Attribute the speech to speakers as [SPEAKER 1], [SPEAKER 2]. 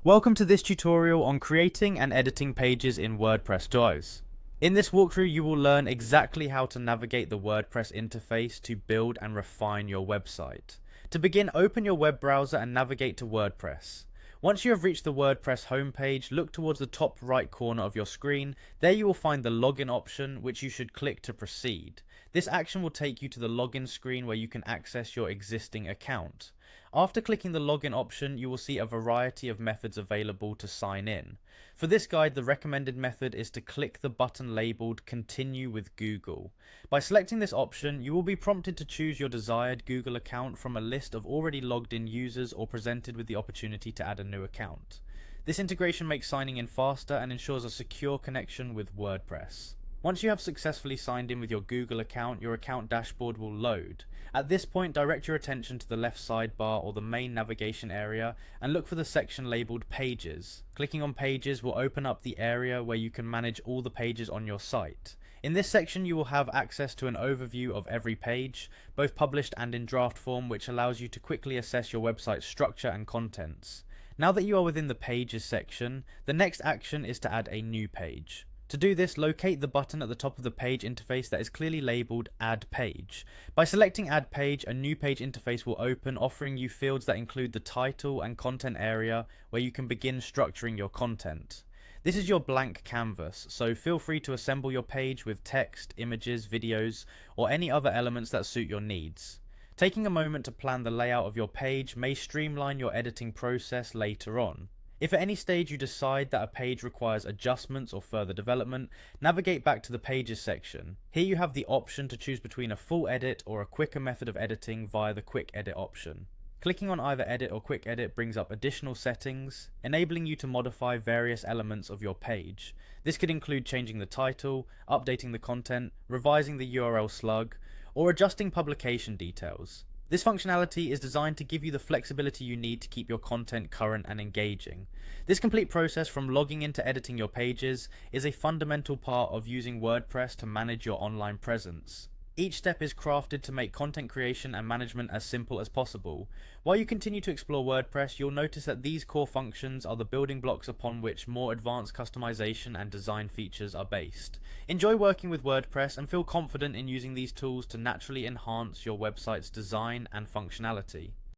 [SPEAKER 1] Welcome to this tutorial on creating and editing pages in WordPress DOS. In this walkthrough you will learn exactly how to navigate the WordPress interface to build and refine your website. To begin, open your web browser and navigate to WordPress. Once you have reached the WordPress homepage, look towards the top right corner of your screen. There you will find the login option, which you should click to proceed. This action will take you to the login screen where you can access your existing account. After clicking the login option, you will see a variety of methods available to sign in. For this guide, the recommended method is to click the button labeled Continue with Google. By selecting this option, you will be prompted to choose your desired Google account from a list of already logged in users or presented with the opportunity to add a new account. This integration makes signing in faster and ensures a secure connection with WordPress. Once you have successfully signed in with your Google account, your account dashboard will load. At this point, direct your attention to the left sidebar or the main navigation area and look for the section labeled Pages. Clicking on Pages will open up the area where you can manage all the pages on your site. In this section you will have access to an overview of every page, both published and in draft form, which allows you to quickly assess your website's structure and contents. Now that you are within the Pages section, the next action is to add a new page. To do this, locate the button at the top of the page interface that is clearly labeled Add Page. By selecting Add Page, a new page interface will open, offering you fields that include the title and content area where you can begin structuring your content. This is your blank canvas, so feel free to assemble your page with text, images, videos, or any other elements that suit your needs. Taking a moment to plan the layout of your page may streamline your editing process later on. If at any stage you decide that a page requires adjustments or further development, navigate back to the Pages section. Here you have the option to choose between a full edit or a quicker method of editing via the Quick Edit option. Clicking on either Edit or Quick Edit brings up additional settings, enabling you to modify various elements of your page. This could include changing the title, updating the content, revising the URL slug, or adjusting publication details. This functionality is designed to give you the flexibility you need to keep your content current and engaging. This complete process from logging into editing your pages is a fundamental part of using WordPress to manage your online presence. Each step is crafted to make content creation and management as simple as possible. While you continue to explore WordPress, you'll notice that these core functions are the building blocks upon which more advanced customization and design features are based. Enjoy working with WordPress and feel confident in using these tools to naturally enhance your website's design and functionality.